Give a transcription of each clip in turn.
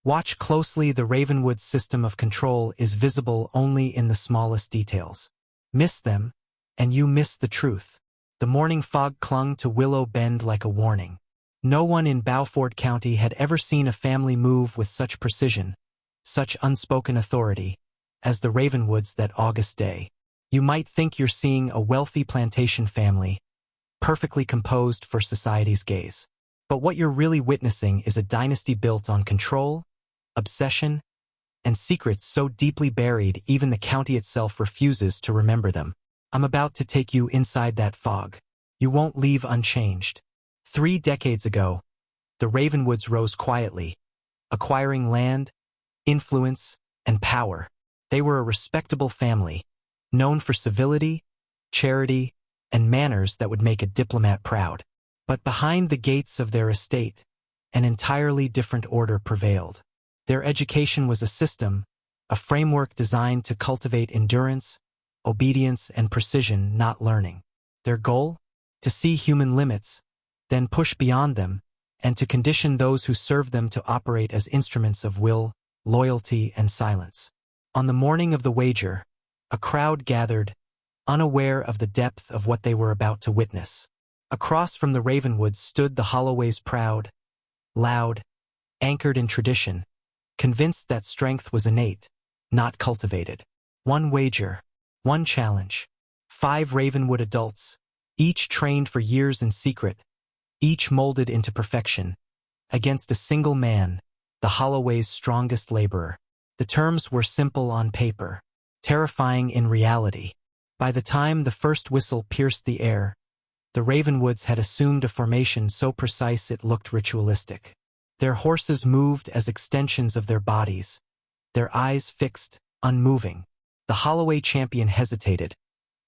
Watch closely. The Ravenwood system of control is visible only in the smallest details. Miss them, and you miss the truth. The morning fog clung to Willow Bend like a warning. No one in Bowford County had ever seen a family move with such precision, such unspoken authority, as the Ravenwoods that August day. You might think you're seeing a wealthy plantation family, perfectly composed for society's gaze. But what you're really witnessing is a dynasty built on control, obsession, and secrets so deeply buried even the county itself refuses to remember them. I'm about to take you inside that fog. You won't leave unchanged. 3 decades ago, the Ravenwoods rose quietly, acquiring land, influence, and power. They were a respectable family, known for civility, charity, and manners that would make a diplomat proud. But behind the gates of their estate, an entirely different order prevailed. Their education was a system, a framework designed to cultivate endurance, obedience, and precision, not learning. Their goal? To see human limits, then push beyond them, and to condition those who serve them to operate as instruments of will, loyalty, and silence. On the morning of the wager, a crowd gathered, unaware of the depth of what they were about to witness. Across from the Ravenwoods stood the Holloways, proud, loud, anchored in tradition, convinced that strength was innate, not cultivated. One wager, one challenge. 5 Ravenwood adults, each trained for years in secret, each molded into perfection, against a single man, the Holloways' strongest laborer. The terms were simple on paper, terrifying in reality. By the time the first whistle pierced the air, the Ravenwoods had assumed a formation so precise it looked ritualistic. Their horses moved as extensions of their bodies, their eyes fixed, unmoving. The Holloway champion hesitated,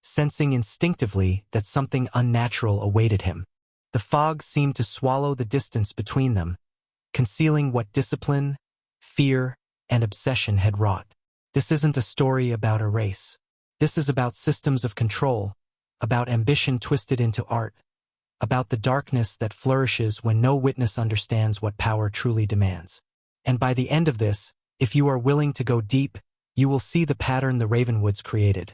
sensing instinctively that something unnatural awaited him. The fog seemed to swallow the distance between them, concealing what discipline, fear, and obsession had wrought. This isn't a story about a race. This is about systems of control, about ambition twisted into art, about the darkness that flourishes when no witness understands what power truly demands. And by the end of this, if you are willing to go deep, you will see the pattern the Ravenwoods created.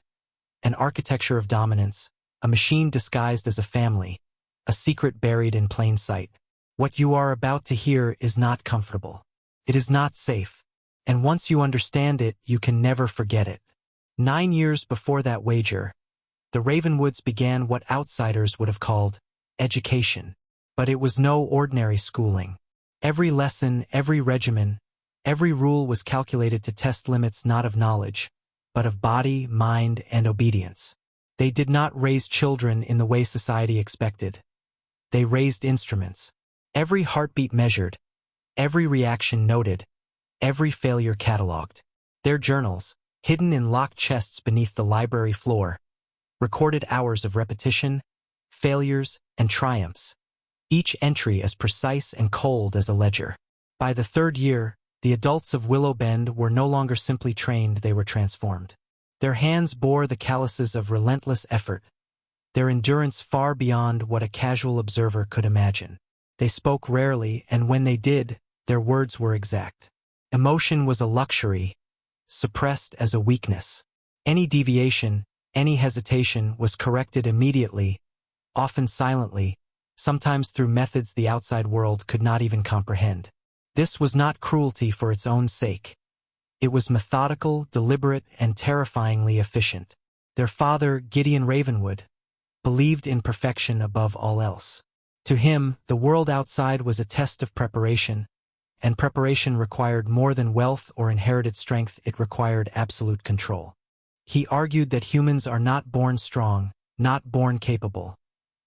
An architecture of dominance, a machine disguised as a family, a secret buried in plain sight. What you are about to hear is not comfortable. It is not safe. And once you understand it, you can never forget it. 9 years before that wager, the Ravenwoods began what outsiders would have called education. But it was no ordinary schooling. Every lesson, every regimen, every rule was calculated to test limits not of knowledge, but of body, mind, and obedience. They did not raise children in the way society expected. They raised instruments. Every heartbeat measured, every reaction noted, every failure catalogued. Their journals, hidden in locked chests beneath the library floor, recorded hours of repetition, failures, and triumphs, each entry as precise and cold as a ledger. By the 3rd year, the adults of Willow Bend were no longer simply trained, they were transformed. Their hands bore the calluses of relentless effort, their endurance far beyond what a casual observer could imagine. They spoke rarely, and when they did, their words were exact. Emotion was a luxury, suppressed as a weakness. Any deviation, any hesitation was corrected immediately, often silently, sometimes through methods the outside world could not even comprehend. This was not cruelty for its own sake. It was methodical, deliberate, and terrifyingly efficient. Their father, Gideon Ravenwood, believed in perfection above all else. To him, the world outside was a test of preparation, and preparation required more than wealth or inherited strength, it required absolute control. He argued that humans are not born strong, not born capable.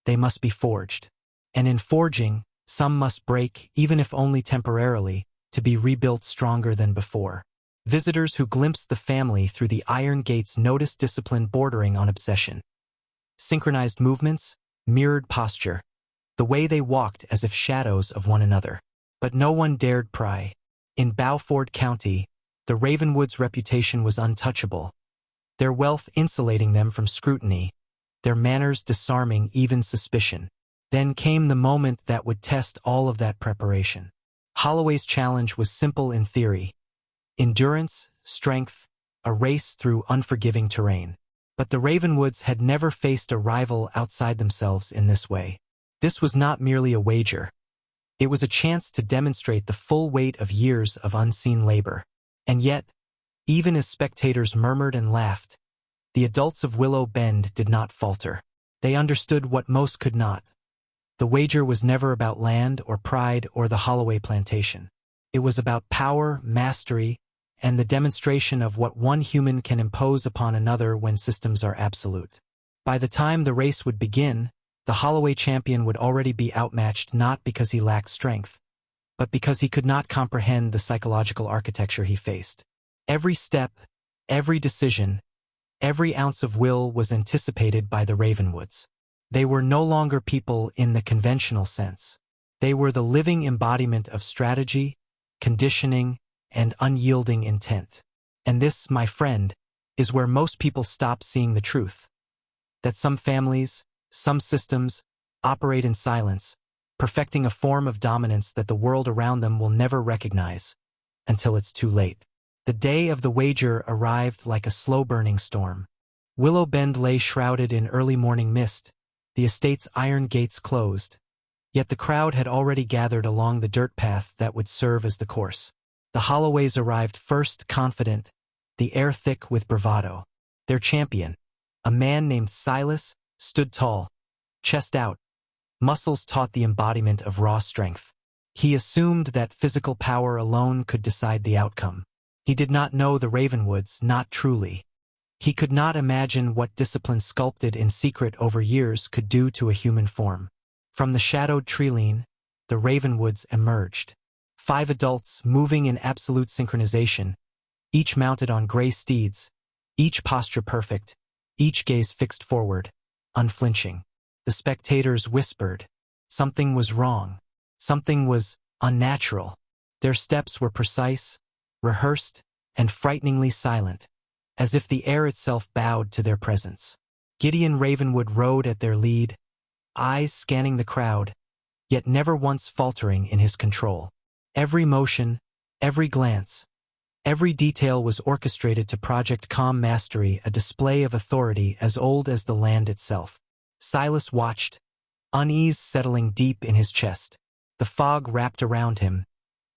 They must be forged. And in forging, some must break, even if only temporarily, to be rebuilt stronger than before. Visitors who glimpsed the family through the iron gates noticed discipline bordering on obsession. Synchronized movements, mirrored posture, the way they walked as if shadows of one another. But no one dared pry. In Bowford County, the Ravenwoods' reputation was untouchable, their wealth insulating them from scrutiny, their manners disarming even suspicion. Then came the moment that would test all of that preparation. Holloway's challenge was simple in theory: endurance, strength, a race through unforgiving terrain. But the Ravenwoods had never faced a rival outside themselves in this way. This was not merely a wager. It was a chance to demonstrate the full weight of years of unseen labor. And yet, even as spectators murmured and laughed, the adults of Willow Bend did not falter. They understood what most could not. The wager was never about land or pride or the Holloway plantation. It was about power, mastery, and the demonstration of what one human can impose upon another when systems are absolute. By the time the race would begin, the Holloway champion would already be outmatched, not because he lacked strength, but because he could not comprehend the psychological architecture he faced. Every step, every decision, every ounce of will was anticipated by the Ravenwoods. They were no longer people in the conventional sense. They were the living embodiment of strategy, conditioning, and unyielding intent. And this, my friend, is where most people stop seeing the truth. That some families, some systems, operate in silence, perfecting a form of dominance that the world around them will never recognize, until it's too late. The day of the wager arrived like a slow-burning storm. Willow Bend lay shrouded in early morning mist, the estate's iron gates closed. Yet the crowd had already gathered along the dirt path that would serve as the course. The Holloways arrived first, confident, the air thick with bravado. Their champion, a man named Silas, stood tall, chest out, muscles taut the embodiment of raw strength. He assumed that physical power alone could decide the outcome. He did not know the Ravenwoods, not truly. He could not imagine what discipline sculpted in secret over years could do to a human form. From the shadowed treeline, the Ravenwoods emerged. 5 adults moving in absolute synchronization, each mounted on gray steeds, each posture perfect, each gaze fixed forward, unflinching. The spectators whispered. Something was wrong. Something was unnatural. Their steps were precise, rehearsed, and frighteningly silent, as if the air itself bowed to their presence. Gideon Ravenwood rode at their lead, eyes scanning the crowd, yet never once faltering in his control. Every motion, every glance, every detail was orchestrated to project calm mastery, a display of authority as old as the land itself. Silas watched, unease settling deep in his chest. The fog wrapped around him,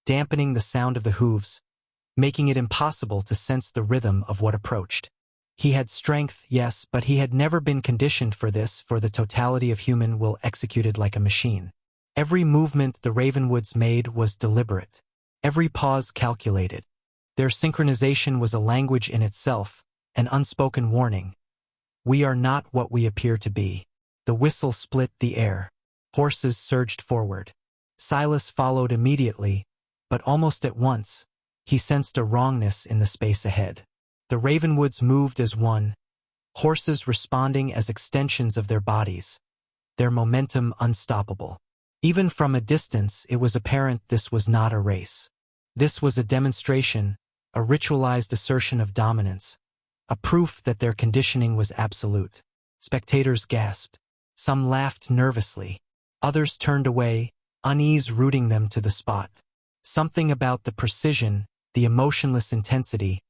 dampening the sound of the hooves, making it impossible to sense the rhythm of what approached. He had strength, yes, but he had never been conditioned for this, for the totality of human will executed like a machine. Every movement the Ravenwoods made was deliberate, every pause calculated. Their synchronization was a language in itself, an unspoken warning. We are not what we appear to be. The whistle split the air. Horses surged forward. Silas followed immediately, but almost at once, he sensed a wrongness in the space ahead. The Ravenwoods moved as one, horses responding as extensions of their bodies, their momentum unstoppable. Even from a distance, it was apparent this was not a race. This was a demonstration, a ritualized assertion of dominance, a proof that their conditioning was absolute. Spectators gasped. Some laughed nervously. Others turned away, unease rooting them to the spot. Something about the precision, the emotionless intensity,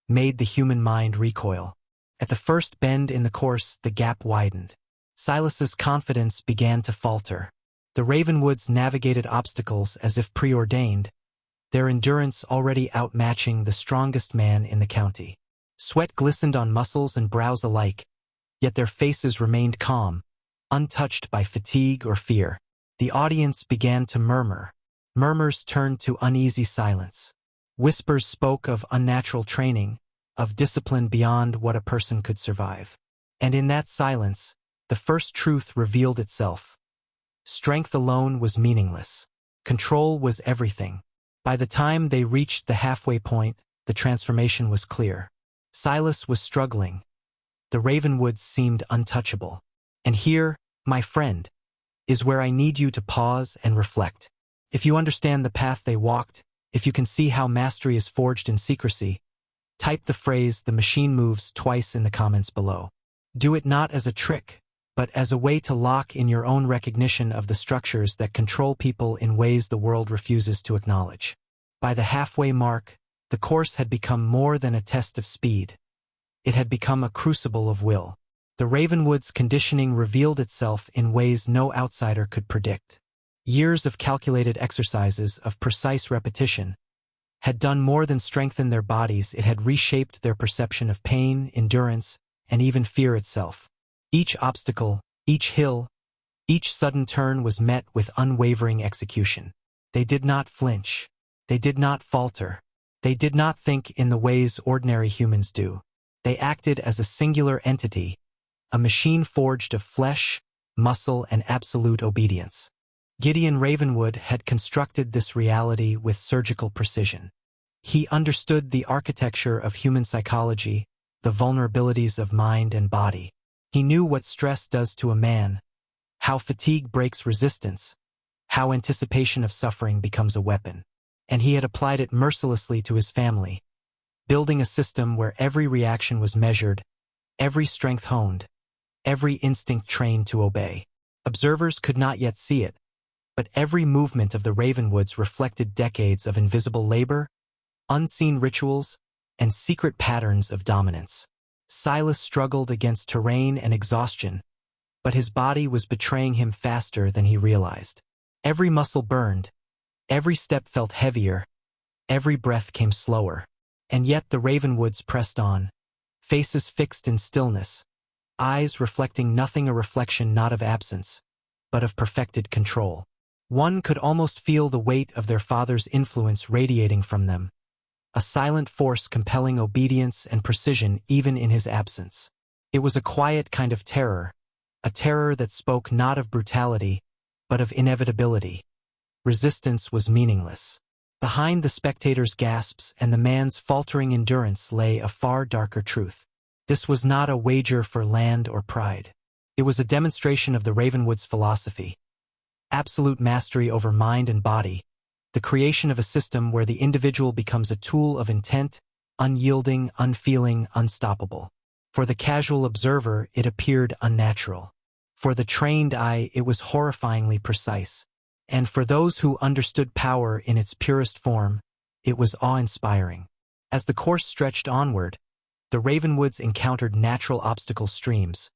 made the human mind recoil. At the first bend in the course, the gap widened. Silas's confidence began to falter. The Ravenwoods navigated obstacles as if preordained, their endurance already outmatching the strongest man in the county. Sweat glistened on muscles and brows alike, yet their faces remained calm, untouched by fatigue or fear. The audience began to murmur. Murmurs turned to uneasy silence. Whispers spoke of unnatural training, of discipline beyond what a person could survive. And in that silence, the first truth revealed itself. Strength alone was meaningless. Control was everything. By the time they reached the halfway point, the transformation was clear. Silas was struggling. The Ravenwoods seemed untouchable. And here, my friend, is where I need you to pause and reflect. If you understand the path they walked, if you can see how mastery is forged in secrecy, type the phrase "the machine moves" twice in the comments below. Do it not as a trick, but as a way to lock in your own recognition of the structures that control people in ways the world refuses to acknowledge. By the halfway mark, the course had become more than a test of speed. It had become a crucible of will. The Ravenwoods' conditioning revealed itself in ways no outsider could predict. Years of calculated exercises, of precise repetition, had done more than strengthen their bodies. It had reshaped their perception of pain, endurance, and even fear itself. Each obstacle, each hill, each sudden turn was met with unwavering execution. They did not flinch. They did not falter. They did not think in the ways ordinary humans do. They acted as a singular entity, a machine forged of flesh, muscle, and absolute obedience. Gideon Ravenwood had constructed this reality with surgical precision. He understood the architecture of human psychology, the vulnerabilities of mind and body. He knew what stress does to a man, how fatigue breaks resistance, how anticipation of suffering becomes a weapon. And he had applied it mercilessly to his family, building a system where every reaction was measured, every strength honed, every instinct trained to obey. Observers could not yet see it, but every movement of the Ravenwoods reflected decades of invisible labor, unseen rituals, and secret patterns of dominance. Silas struggled against terrain and exhaustion, but his body was betraying him faster than he realized. Every muscle burned, every step felt heavier, every breath came slower. And yet the Ravenwoods pressed on, faces fixed in stillness, eyes reflecting nothing, a reflection not of absence, but of perfected control. One could almost feel the weight of their father's influence radiating from them, a silent force compelling obedience and precision even in his absence. It was a quiet kind of terror, a terror that spoke not of brutality, but of inevitability. Resistance was meaningless. Behind the spectators' gasps and the man's faltering endurance lay a far darker truth. This was not a wager for land or pride. It was a demonstration of the Ravenwoods' philosophy. Absolute mastery over mind and body, the creation of a system where the individual becomes a tool of intent, unyielding, unfeeling, unstoppable. For the casual observer, it appeared unnatural. For the trained eye, it was horrifyingly precise. And for those who understood power in its purest form, it was awe-inspiring. As the course stretched onward, the Ravenwoods encountered natural obstacle streams.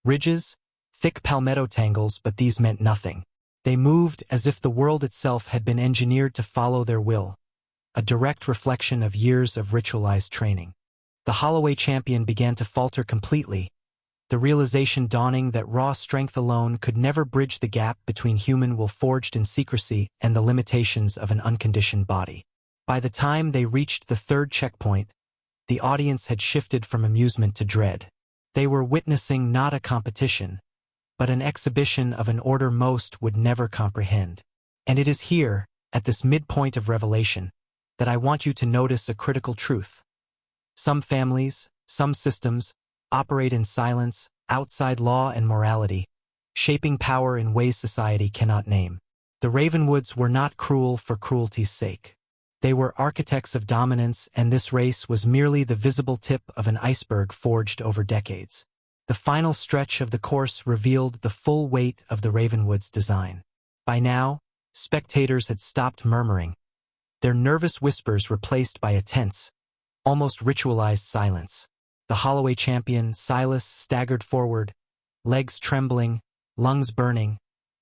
Ridges, thick palmetto tangles, but these meant nothing. They moved as if the world itself had been engineered to follow their will, a direct reflection of years of ritualized training. The Holloway champion began to falter completely, the realization dawning that raw strength alone could never bridge the gap between human will forged in secrecy and the limitations of an unconditioned body. By the time they reached the third checkpoint, the audience had shifted from amusement to dread. They were witnessing not a competition, but an exhibition of an order most would never comprehend. And it is here, at this midpoint of revelation, that I want you to notice a critical truth. Some families, some systems, operate in silence, outside law and morality, shaping power in ways society cannot name. The Ravenwoods were not cruel for cruelty's sake. They were architects of dominance, and this race was merely the visible tip of an iceberg forged over decades. The final stretch of the course revealed the full weight of the Ravenwoods' design. By now, spectators had stopped murmuring, their nervous whispers replaced by a tense, almost ritualized silence. The Holloway champion, Silas, staggered forward, legs trembling, lungs burning,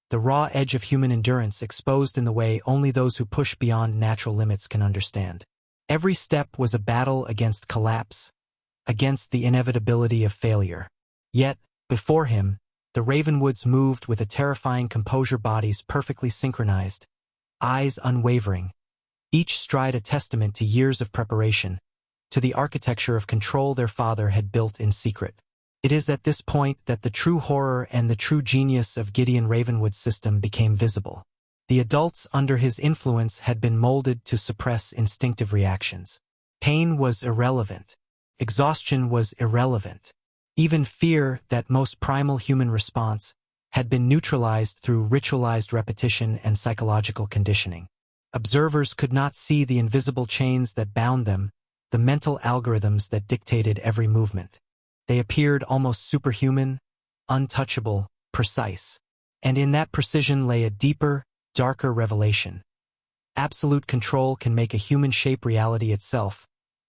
the raw edge of human endurance exposed in the way only those who push beyond natural limits can understand. Every step was a battle against collapse, against the inevitability of failure. Yet, before him, the Ravenwoods moved with a terrifying composure, bodies perfectly synchronized, eyes unwavering, each stride a testament to years of preparation, to the architecture of control their father had built in secret. It is at this point that the true horror and the true genius of Gideon Ravenwood's system became visible. The adults under his influence had been molded to suppress instinctive reactions. Pain was irrelevant. Exhaustion was irrelevant. Even fear, that most primal human response, had been neutralized through ritualized repetition and psychological conditioning. Observers could not see the invisible chains that bound them, the mental algorithms that dictated every movement. They appeared almost superhuman, untouchable, precise. And in that precision lay a deeper, darker revelation. Absolute control can make a human shape reality itself,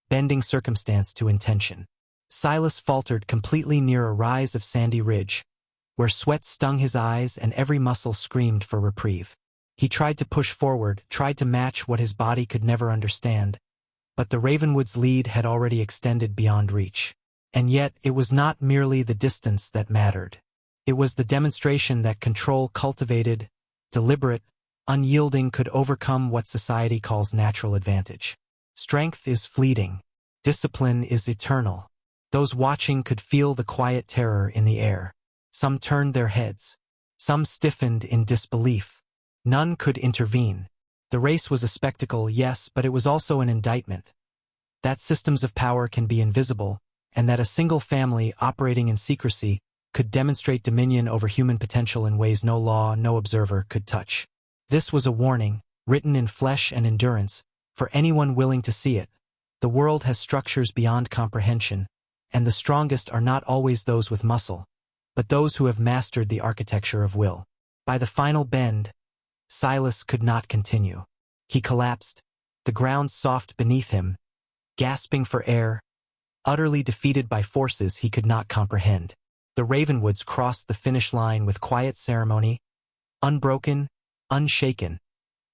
bending circumstance to intention. Silas faltered completely near a rise of sandy ridge, where sweat stung his eyes and every muscle screamed for reprieve. He tried to push forward, tried to match what his body could never understand, but the Ravenwood's lead had already extended beyond reach. And yet it was not merely the distance that mattered. It was the demonstration that control cultivated, deliberate, unyielding could overcome what society calls natural advantage. Strength is fleeting. Discipline is eternal. Those watching could feel the quiet terror in the air. Some turned their heads. Some stiffened in disbelief. None could intervene. The race was a spectacle, yes, but it was also an indictment. That systems of power can be invisible, and that a single family operating in secrecy could demonstrate dominion over human potential in ways no law, no observer could touch. This was a warning, written in flesh and endurance, for anyone willing to see it. The world has structures beyond comprehension, and the strongest are not always those with muscle, but those who have mastered the architecture of will. By the final bend, Silas could not continue. He collapsed, the ground soft beneath him, gasping for air, utterly defeated by forces he could not comprehend. The Ravenwoods crossed the finish line with quiet ceremony, unbroken, unshaken,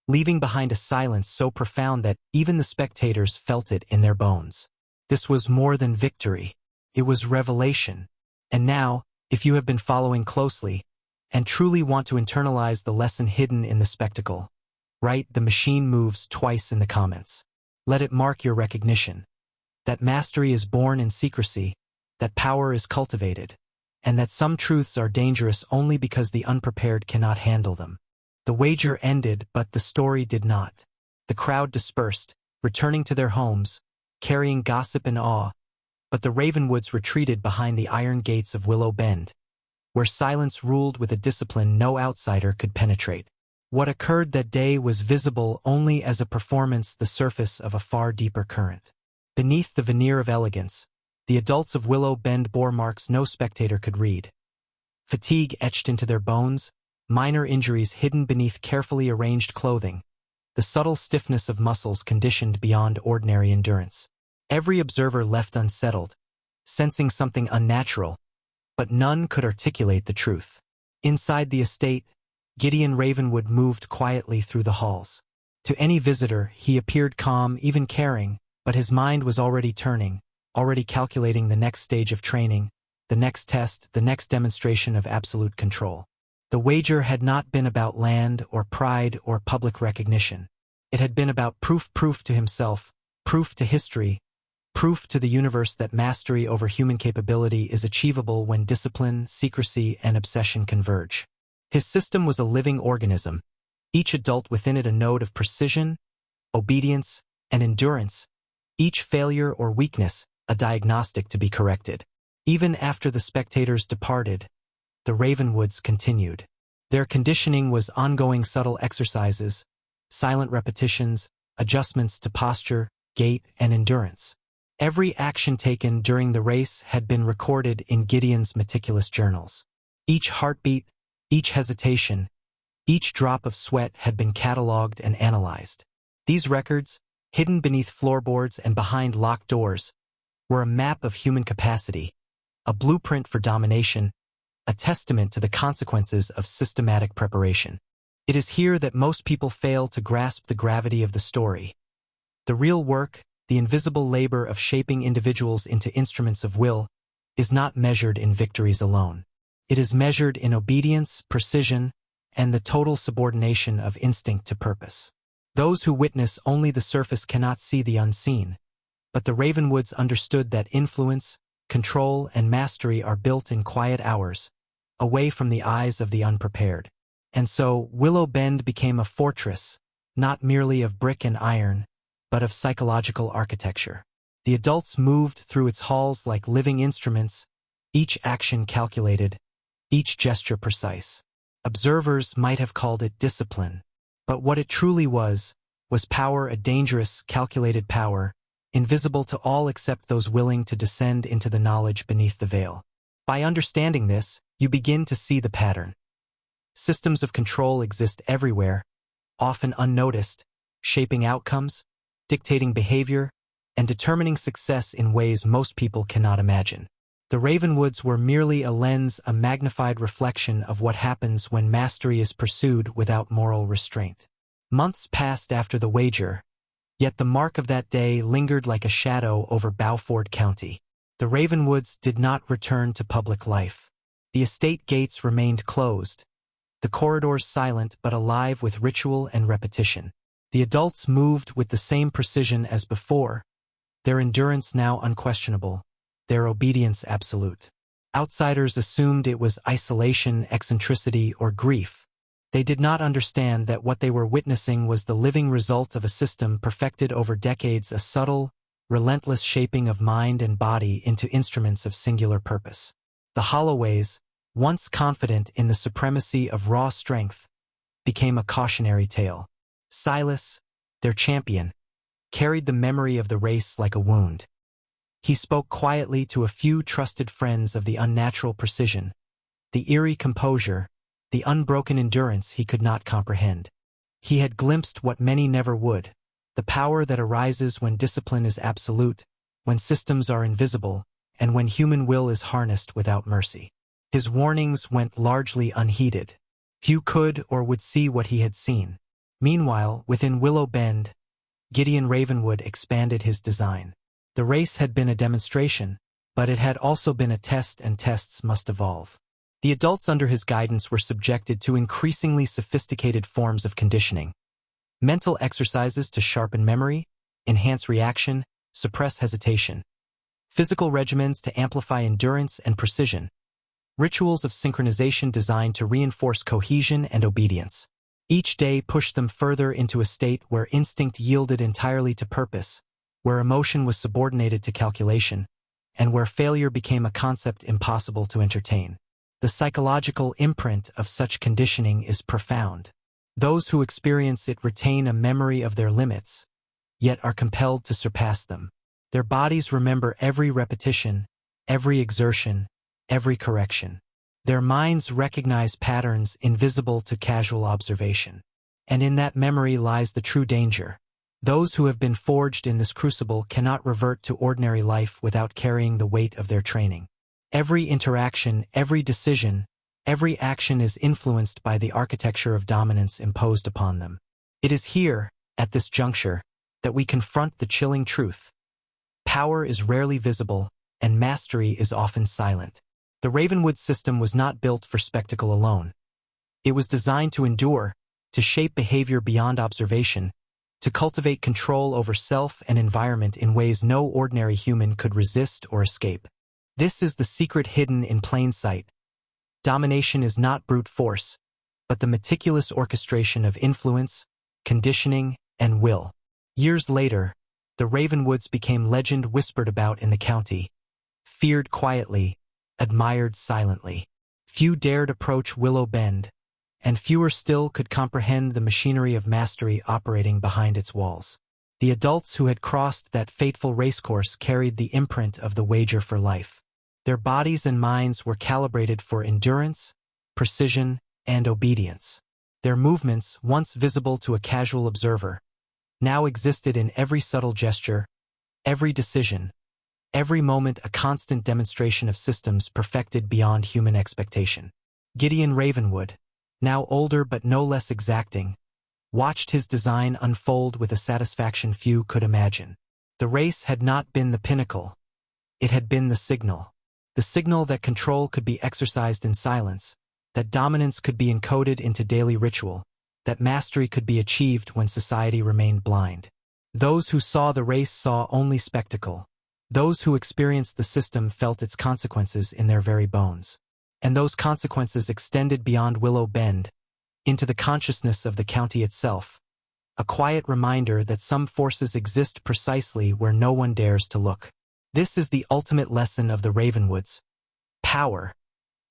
leaving behind a silence so profound that even the spectators felt it in their bones. This was more than victory. It was revelation. And now, if you have been following closely, and truly want to internalize the lesson hidden in the spectacle, write "The machine moves" twice in the comments. Let it mark your recognition. That mastery is born in secrecy, that power is cultivated, and that some truths are dangerous only because the unprepared cannot handle them. The wager ended, but the story did not. The crowd dispersed, returning to their homes, carrying gossip and awe, but the Ravenwoods retreated behind the iron gates of Willow Bend, where silence ruled with a discipline no outsider could penetrate. What occurred that day was visible only as a performance, the surface of a far deeper current. Beneath the veneer of elegance, the adults of Willow Bend bore marks no spectator could read. Fatigue etched into their bones, minor injuries hidden beneath carefully arranged clothing, the subtle stiffness of muscles conditioned beyond ordinary endurance. Every observer left unsettled, sensing something unnatural, but none could articulate the truth. Inside the estate, Gideon Ravenwood moved quietly through the halls. To any visitor, he appeared calm, even caring, but his mind was already turning, already calculating the next stage of training, the next test, the next demonstration of absolute control. The wager had not been about land or pride or public recognition. It had been about proof to himself, proof to history, proof to the universe that mastery over human capability is achievable when discipline, secrecy, and obsession converge. His system was a living organism, each adult within it a node of precision, obedience, and endurance, each failure or weakness a diagnostic to be corrected. Even after the spectators departed, the Ravenwoods continued. Their conditioning was ongoing, subtle exercises, silent repetitions, adjustments to posture, gait, and endurance. Every action taken during the race had been recorded in Gideon's meticulous journals. Each heartbeat, each hesitation, each drop of sweat had been catalogued and analyzed. These records, hidden beneath floorboards and behind locked doors, were a map of human capacity, a blueprint for domination, a testament to the consequences of systematic preparation. It is here that most people fail to grasp the gravity of the story. The real work, the invisible labor of shaping individuals into instruments of will, is not measured in victories alone. It is measured in obedience, precision, and the total subordination of instinct to purpose. Those who witness only the surface cannot see the unseen, but the Ravenwoods understood that influence, control, and mastery are built in quiet hours, away from the eyes of the unprepared. And so, Willow Bend became a fortress, not merely of brick and iron, but of psychological architecture. The adults moved through its halls like living instruments, each action calculated, each gesture precise. Observers might have called it discipline, but what it truly was power, a dangerous, calculated power, invisible to all except those willing to descend into the knowledge beneath the veil. By understanding this, you begin to see the pattern. Systems of control exist everywhere, often unnoticed, shaping outcomes, dictating behavior, and determining success in ways most people cannot imagine. The Ravenwoods were merely a lens, a magnified reflection of what happens when mastery is pursued without moral restraint. Months passed after the wager, yet the mark of that day lingered like a shadow over Bowford County. The Ravenwoods did not return to public life. The estate gates remained closed, the corridors silent but alive with ritual and repetition. The adults moved with the same precision as before, their endurance now unquestionable, their obedience absolute. Outsiders assumed it was isolation, eccentricity, or grief. They did not understand that what they were witnessing was the living result of a system perfected over decades, a subtle, relentless shaping of mind and body into instruments of singular purpose. The Holloways, once confident in the supremacy of raw strength, became a cautionary tale. Silas, their champion, carried the memory of the race like a wound. He spoke quietly to a few trusted friends of the unnatural precision, the eerie composure, the unbroken endurance he could not comprehend. He had glimpsed what many never would, the power that arises when discipline is absolute, when systems are invisible, and when human will is harnessed without mercy. His warnings went largely unheeded. Few could or would see what he had seen. Meanwhile, within Willow Bend, Gideon Ravenwood expanded his design. The race had been a demonstration, but it had also been a test, and tests must evolve. The adults under his guidance were subjected to increasingly sophisticated forms of conditioning. Mental exercises to sharpen memory, enhance reaction, suppress hesitation. Physical regimens to amplify endurance and precision. Rituals of synchronization designed to reinforce cohesion and obedience. Each day pushed them further into a state where instinct yielded entirely to purpose, where emotion was subordinated to calculation, and where failure became a concept impossible to entertain. The psychological imprint of such conditioning is profound. Those who experience it retain a memory of their limits, yet are compelled to surpass them. Their bodies remember every repetition, every exertion, every correction. Their minds recognize patterns invisible to casual observation. And in that memory lies the true danger. Those who have been forged in this crucible cannot revert to ordinary life without carrying the weight of their training. Every interaction, every decision, every action is influenced by the architecture of dominance imposed upon them. It is here, at this juncture, that we confront the chilling truth. Power is rarely visible, and mastery is often silent. The Ravenwood system was not built for spectacle alone. It was designed to endure, to shape behavior beyond observation, to cultivate control over self and environment in ways no ordinary human could resist or escape. This is the secret hidden in plain sight. Domination is not brute force, but the meticulous orchestration of influence, conditioning, and will. Years later, the Ravenwoods became legend whispered about in the county, feared quietly, admired silently. Few dared approach Willow Bend, and fewer still could comprehend the machinery of mastery operating behind its walls. The adults who had crossed that fateful racecourse carried the imprint of the wager for life. Their bodies and minds were calibrated for endurance, precision, and obedience. Their movements, once visible to a casual observer, now existed in every subtle gesture, every decision, every moment, a constant demonstration of systems perfected beyond human expectation. Gideon Ravenwood, now older but no less exacting, watched his design unfold with a satisfaction few could imagine. The race had not been the pinnacle. It had been the signal that control could be exercised in silence, that dominance could be encoded into daily ritual, that mastery could be achieved when society remained blind. Those who saw the race saw only spectacle. Those who experienced the system felt its consequences in their very bones. And those consequences extended beyond Willow Bend, into the consciousness of the county itself, a quiet reminder that some forces exist precisely where no one dares to look. This is the ultimate lesson of the Ravenwoods. Power,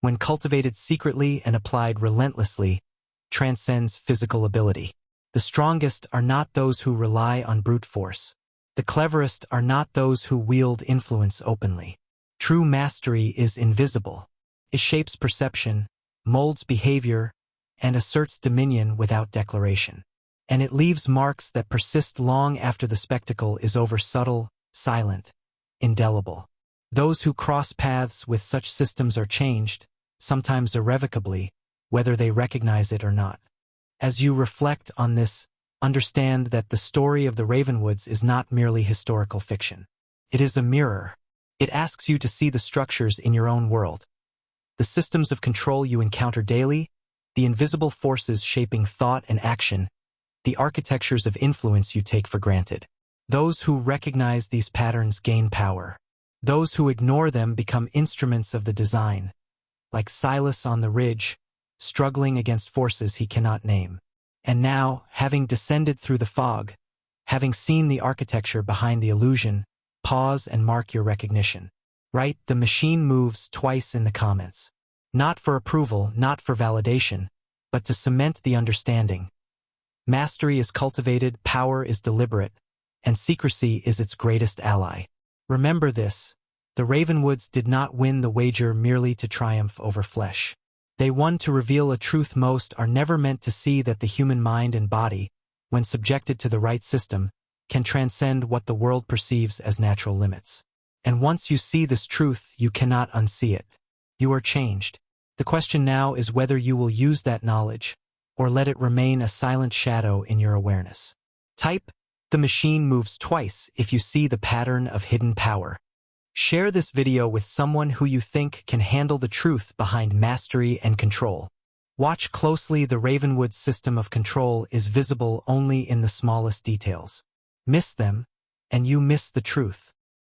when cultivated secretly and applied relentlessly, transcends physical ability. The strongest are not those who rely on brute force. The cleverest are not those who wield influence openly. True mastery is invisible. It shapes perception, molds behavior, and asserts dominion without declaration. And it leaves marks that persist long after the spectacle is over, subtle, silent, indelible. Those who cross paths with such systems are changed, sometimes irrevocably, whether they recognize it or not. As you reflect on this, understand that the story of the Ravenwoods is not merely historical fiction. It is a mirror. It asks you to see the structures in your own world, the systems of control you encounter daily, the invisible forces shaping thought and action, the architectures of influence you take for granted. Those who recognize these patterns gain power. Those who ignore them become instruments of the design, like Silas on the ridge, struggling against forces he cannot name. And now, having descended through the fog, having seen the architecture behind the illusion, pause and mark your recognition. Write "The machine moves" twice in the comments. Not for approval, not for validation, but to cement the understanding. Mastery is cultivated, power is deliberate, and secrecy is its greatest ally. Remember this: the Ravenwoods did not win the wager merely to triumph over flesh. They won to reveal a truth most are never meant to see, that the human mind and body, when subjected to the right system, can transcend what the world perceives as natural limits. And once you see this truth, you cannot unsee it. You are changed. The question now is whether you will use that knowledge, or let it remain a silent shadow in your awareness. Type "The machine moves" twice if you see the pattern of hidden power. Share this video with someone who you think can handle the truth behind mastery and control. Watch closely. The Ravenwood system of control is visible only in the smallest details. Miss them, and you miss the truth.